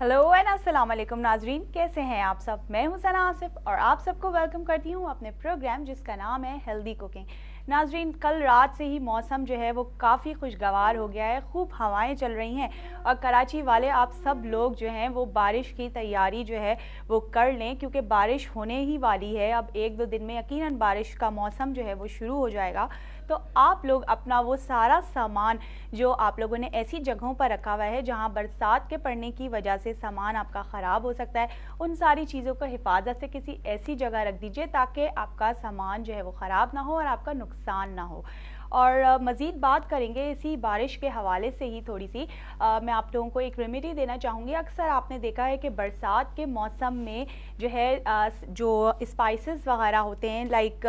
Hello and अस्सलाम वालेकुम नाजरीन, कैसे हैं आप सब। मैं हूं सना आसिफ और आप सबको वेलकम करती हूं अपने प्रोग्राम जिसका नाम है हेल्दी कुकिंग। नाजरीन, कल रात से ही मौसम जो है वो काफ़ी खुशगवार हो गया है, खूब हवाएं चल रही हैं और कराची वाले आप सब लोग जो हैं वो बारिश की तैयारी जो है वो कर लें, क्योंकि बारिश होने ही वाली है। अब एक दो दिन में यकीनन बारिश का मौसम जो है वो शुरू हो जाएगा। तो आप लोग अपना वो सारा सामान जो आप लोगों ने ऐसी जगहों पर रखा हुआ है जहां बरसात के पड़ने की वजह से सामान आपका ख़राब हो सकता है, उन सारी चीज़ों को हिफाजत से किसी ऐसी जगह रख दीजिए ताकि आपका सामान जो है वो ख़राब ना हो और आपका नुकसान ना हो। और मज़ीद बात करेंगे इसी बारिश के हवाले से ही थोड़ी सी। मैं आप लोगों को एक रेमेडी देना चाहूँगी। अक्सर आपने देखा है कि बरसात के मौसम में जो है जो स्पाइसेस वगैरह होते हैं, लाइक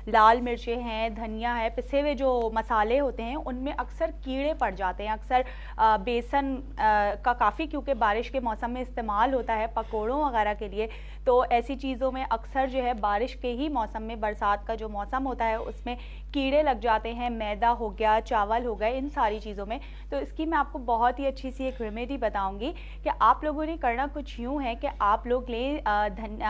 लाल मिर्चें हैं, धनिया है, पिसे हुए जो मसाले होते हैं, उनमें अक्सर कीड़े पड़ जाते हैं। अक्सर बेसन का काफ़ी, क्योंकि बारिश के मौसम में इस्तेमाल होता है पकौड़ों वगैरह के लिए, तो ऐसी चीज़ों में अक्सर जो है बारिश के ही मौसम में, बरसात का जो मौसम होता है उसमें कीड़े लग जाते हैं। मैदा हो गया, चावल हो गए, इन सारी चीज़ों में। तो इसकी मैं आपको बहुत ही अच्छी सी एक रेमेडी बताऊंगी कि आप लोगों ने करना कुछ यूँ है कि आप लोग लें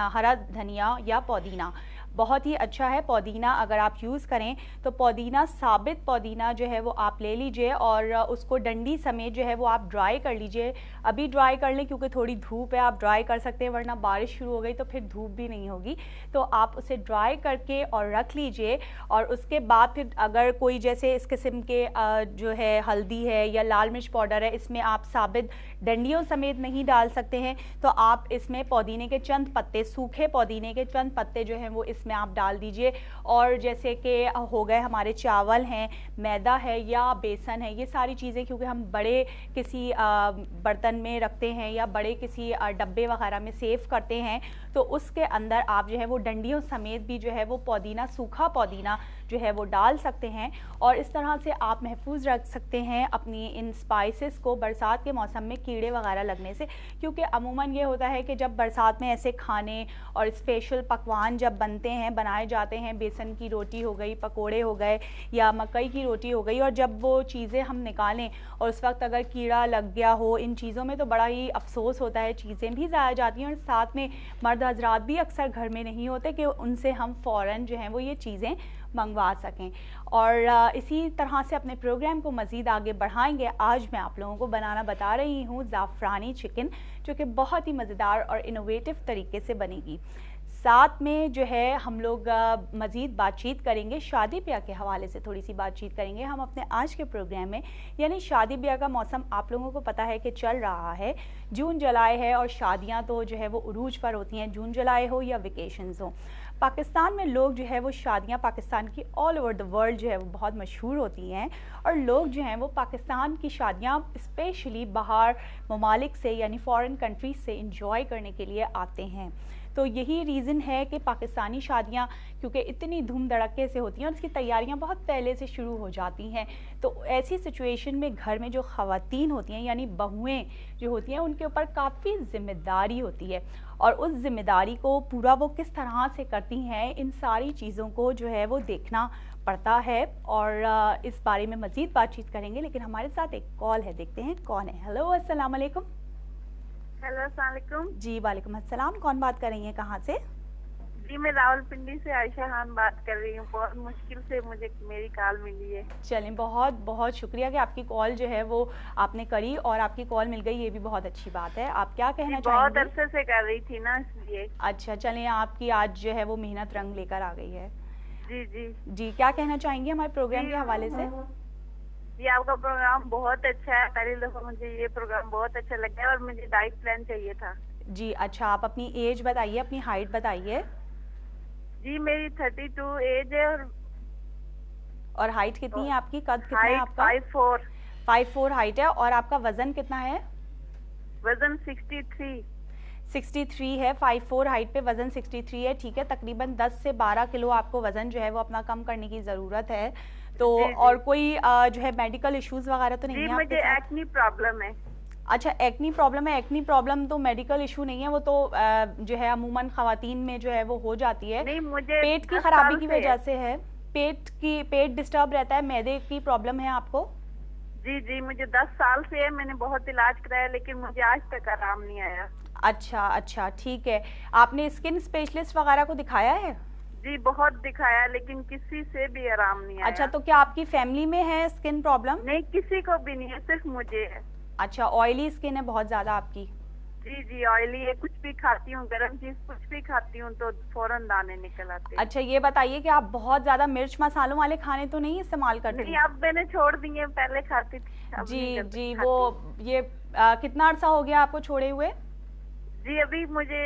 हरा धनिया या पुदीना। बहुत ही अच्छा है पुदीना, अगर आप यूज़ करें तो पुदीना, साबित पुदीना जो है वो आप ले लीजिए और उसको डंडी समेत जो है वो आप ड्राई कर लीजिए। अभी ड्राई कर लें क्योंकि थोड़ी धूप है, आप ड्राई कर सकते हैं, वरना बारिश शुरू हो गई तो फिर धूप भी नहीं होगी। तो आप उसे ड्राई करके और रख लीजिए। और उसके बाद फिर अगर कोई जैसे इस किस्म के जो है हल्दी है या लाल मिर्च पाउडर है, इसमें आप साबित डंडियों समेत नहीं डाल सकते हैं, तो आप इसमें पुदीने के चंद पत्ते, सूखे पुदीने के चंद पत्ते जो हैं वो इसमें आप डाल दीजिए। और जैसे कि हो गए हमारे चावल हैं, मैदा है या बेसन है, ये सारी चीज़ें क्योंकि हम बड़े किसी बर्तन में रखते हैं या बड़े किसी डब्बे वगैरह में सेव करते हैं, तो उसके अंदर आप जो है वो डंडियों समेत भी जो है वो पुदीना, सूखा पुदीना जो है वो डाल सकते हैं। और इस तरह से आप महफूज रख सकते हैं अपनी इन स्पाइसेस को बरसात के मौसम में कीड़े वगैरह लगने से। क्योंकि अमूमन ये होता है कि जब बरसात में ऐसे खाने और स्पेशल पकवान जब बनते हैं, बनाए जाते हैं, बेसन की रोटी हो गई, पकोड़े हो गए या मकई की रोटी हो गई, और जब वो चीज़ें हम निकालें और उस वक्त अगर कीड़ा लग गया हो इन चीज़ों में, तो बड़ा ही अफसोस होता है, चीज़ें भी ज़ाया जाती हैं और साथ में मर्द हजरात भी अक्सर घर में नहीं होते कि उनसे हम फ़ौरन जो हैं वो ये चीज़ें मंगवा सकें। और इसी तरह से अपने प्रोग्राम को मज़ीद आगे बढ़ाएंगे। आज मैं आप लोगों को बनाना बता रही हूँ ज़ाफ़रानी चिकन, जो कि बहुत ही मज़ेदार और इनोवेटिव तरीके से बनेगी। साथ में जो है हम लोग मज़ीद बातचीत करेंगे, शादी ब्याह के हवाले से थोड़ी सी बातचीत करेंगे हम अपने आज के प्रोग्राम में। यानी शादी ब्याह का मौसम आप लोगों को पता है कि चल रहा है, जून जुलाई है और शादियां तो जो है वो उरूज पर होती हैं, जून जुलाई हो या वेकेशंस हो। पाकिस्तान में लोग जो है वो शादियां, पाकिस्तान की ऑल ओवर द वर्ल्ड जो है वो बहुत मशहूर होती हैं और लोग जो हैं वो पाकिस्तान की शादियां स्पेशली बाहर ममालिक से यानी फ़ॉरेन कंट्रीज से इंजॉय करने के लिए आते हैं। तो यही रीज़न है कि पाकिस्तानी शादियां क्योंकि इतनी धूम धड़के से होती हैं और उसकी तैयारियां बहुत पहले से शुरू हो जाती हैं, तो ऐसी सिचुएशन में घर में जो ख़वातीन होती हैं यानी बहुएं जो होती हैं, उनके ऊपर काफ़ी ज़िम्मेदारी होती है और उस ज़िम्मेदारी को पूरा वो किस तरह से करती हैं, इन सारी चीज़ों को जो है वो देखना पड़ता है। और इस बारे में मज़ीद बातचीत करेंगे, लेकिन हमारे साथ एक कॉल है, देखते हैं कौन है। हेलो, अस्सलाम वालेकुम। हेलो, अस्सलाम वालेकुम। जी वालेकुम अस्सलाम, कौन बात कर रही हैं, कहाँ से? जी, मैं रावलपिंडी से आयशा खान बात कर रही हूँ। बहुत मुश्किल से मुझे मेरी कॉल मिली है। चलें, बहुत बहुत शुक्रिया कि आपकी कॉल जो है वो आपने करी और आपकी कॉल मिल गई, ये भी बहुत अच्छी बात है। आप क्या कहना चाहेंगे? बहुत अरसे से कर रही थी ना, इसलिए। अच्छा, चलें, आपकी आज जो है वो मेहनत रंग लेकर आ गई है। जी जी जी, क्या कहना चाहेंगे हमारे प्रोग्राम के हवाले से? जी, आपका प्रोग्राम बहुत अच्छा है। पहली दफा मुझे ये प्रोग्राम बहुत अच्छा लगा है और मुझे डाइट प्लान चाहिए था। जी अच्छा, आप अपनी एज बताइए, अपनी हाइट बताइए। जी, मेरी 32 एज है और हाइट कितनी है आपकी, कद कितना है आपका? 5'4". 5'4" हाइट है। और आपका वजन कितना है? वजन 63। 63 है। 5'4" हाइट पे वजन 63 है, ठीक है। तकरीबन 10 से 12 किलो आपको वजन जो है वो अपना कम करने की ज़रूरत है। तो जी, और कोई जो है मेडिकल इश्यूज वगैरह तो नहीं है आपके मुझे साथ? एक्नी प्रॉब्लम है। अच्छा, एक्नी प्रॉब्लम है। एक्नी प्रॉब्लम तो मेडिकल इशू नहीं है, वो तो जो है अमूमन खवातीन में जो है वो हो जाती है। नहीं, मुझे पेट की 10 खराबी साल की से वजह से है। पेट डिस्टर्ब रहता है, मैदे की प्रॉब्लम है आपको? जी जी, मुझे 10 साल से है, मैंने बहुत इलाज कराया लेकिन मुझे आज तक आराम नहीं आया। अच्छा अच्छा, ठीक है। आपने स्किन स्पेशलिस्ट वगैरह को दिखाया है? जी बहुत दिखाया लेकिन किसी से भी आराम नहीं अच्छा, आया। तो क्या आपकी फैमिली में है स्किन प्रॉब्लम? नहीं, किसी को भी नहीं है, सिर्फ मुझे है। अच्छा, ऑयली स्किन है बहुत ज़्यादा आपकी? जी जी, ऑयली है, कुछ भी खाती हूँ, गरम चीज कुछ भी खाती हूँ तो फौरन दाने निकल आते हैं। अच्छा, ये बताइए कि आप बहुत ज़्यादा मिर्च मसालों वाले खाने तो नहीं इस्तेमाल करती नहीं, हैं? अब मैंने छोड़ दिए, पहले खाती थी, अब नहीं जी कर जी, वो खाती। ये कितना अरसा हो गया आपको छोड़े हुए? जी अभी मुझे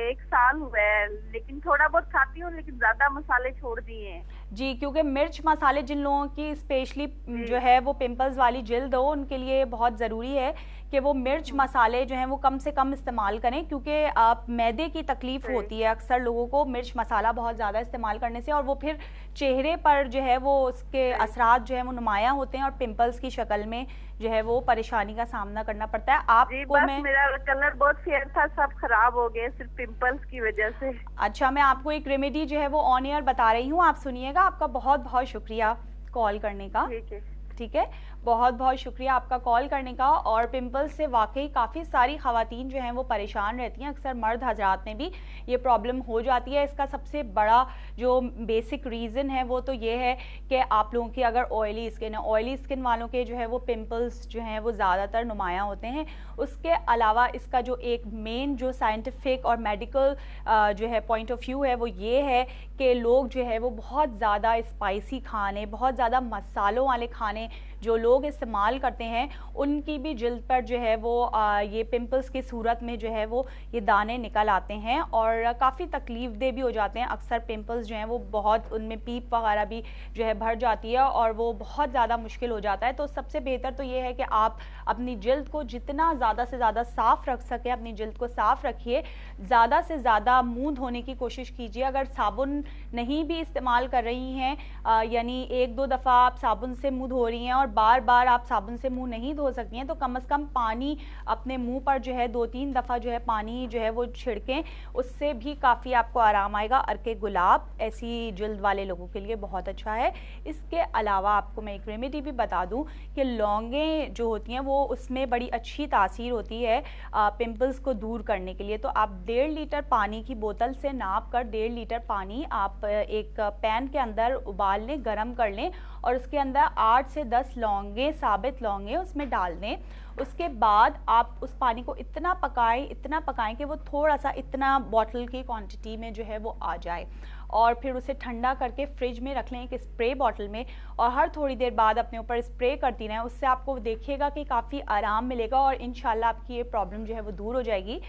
1 साल हुआ है, लेकिन थोड़ा बहुत खाती हूँ, लेकिन ज्यादा मसाले छोड़ दिए हैं। जी, क्योंकि मिर्च मसाले जिन लोगों की स्पेशली जी। जो है वो पिंपल्स वाली जिल्द हो, उनके लिए बहुत ज़रूरी है कि वो मिर्च मसाले जो हैं वो कम से कम इस्तेमाल करें, क्योंकि आप मैदे की तकलीफ़ सही। होती है अक्सर लोगों को मिर्च मसाला बहुत ज़्यादा इस्तेमाल करने से, और वो फिर चेहरे पर जो है वो उसके सही। असरात जो है वो नुमायाँ होते हैं और पिंपल्स की शक्ल में जो है वो परेशानी का सामना करना पड़ता है। जी आपको बस मैं मेरा कलर बहुत फेयर था, सब खराब हो गया सिर्फ पिंपल्स की वजह से। अच्छा, मैं आपको एक रेमेडी जो है वो ऑन एयर बता रही हूँ, आप सुनिएगा। आपका बहुत बहुत शुक्रिया कॉल करने का। ठीक है। ठीक है, बहुत बहुत शुक्रिया आपका कॉल करने का। और पिंपल्स से वाकई काफ़ी सारी ख़वातीन जो हैं वो परेशान रहती हैं, अक्सर मर्द हजरात में भी ये प्रॉब्लम हो जाती है। इसका सबसे बड़ा जो बेसिक रीज़न है वो तो ये है कि आप लोगों की अगर ऑयली स्किन है, ऑयली स्किन वालों के जो है वो पिंपल्स जो हैं वो ज़्यादातर नुमायाँ होते हैं। उसके अलावा इसका जो एक मेन जो साइंटिफिक और मेडिकल जो है पॉइंट ऑफ व्यू है वो ये है कि लोग जो है वो बहुत ज़्यादा स्पाइसी खाने, बहुत ज़्यादा मसालों वाले खाने जो लोग इस्तेमाल करते हैं, उनकी भी जिल्द पर जो है वो ये पिंपल्स की सूरत में जो है वो ये दाने निकल आते हैं और काफ़ी तकलीफ दे भी हो जाते हैं। अक्सर पिंपल्स जो हैं वो बहुत, उनमें पीप वगैरह भी जो है भर जाती है और वो बहुत ज़्यादा मुश्किल हो जाता है। तो सबसे बेहतर तो ये है कि आप अपनी जिल्द को जितना ज़्यादा से ज़्यादा साफ़ रख सकें, अपनी जिल्द को साफ़ रखिए। ज़्यादा से ज़्यादा मुँह धोने की कोशिश कीजिए। अगर साबुन नहीं भी इस्तेमाल कर रही हैं, यानी 1-2 दफ़ा आप साबुन से मुँह धो रही हैं और बार बार आप साबुन से मुंह नहीं धो सकती हैं, तो कम से कम पानी अपने मुंह पर जो है 2-3 दफ़ा जो है पानी जो है वो छिड़कें, उससे भी काफ़ी आपको आराम आएगा। अर्के गुलाब ऐसी जिल्द वाले लोगों के लिए बहुत अच्छा है। इसके अलावा आपको मैं एक रेमेडी भी बता दूं कि लौंगें जो होती हैं वो, उसमें बड़ी अच्छी तासीर होती है पिंपल्स को दूर करने के लिए। तो आप 1.5 लीटर पानी की बोतल से नाप कर 1.5 लीटर पानी आप एक पैन के अंदर उबाल लें, गर्म कर लें और उसके अंदर 8 से 10 लौंगे, साबित लौंगे उसमें डाल दें। उसके बाद आप उस पानी को इतना पकाएं कि वो थोड़ा सा इतना बॉटल की क्वांटिटी में जो है वो आ जाए, और फिर उसे ठंडा करके फ्रिज में रख लें एक स्प्रे बॉटल में, और हर थोड़ी देर बाद अपने ऊपर स्प्रे करती रहें। उससे आपको देखिएगा कि काफ़ी आराम मिलेगा और इंशाल्लाह आपकी ये प्रॉब्लम जो है वो दूर हो जाएगी।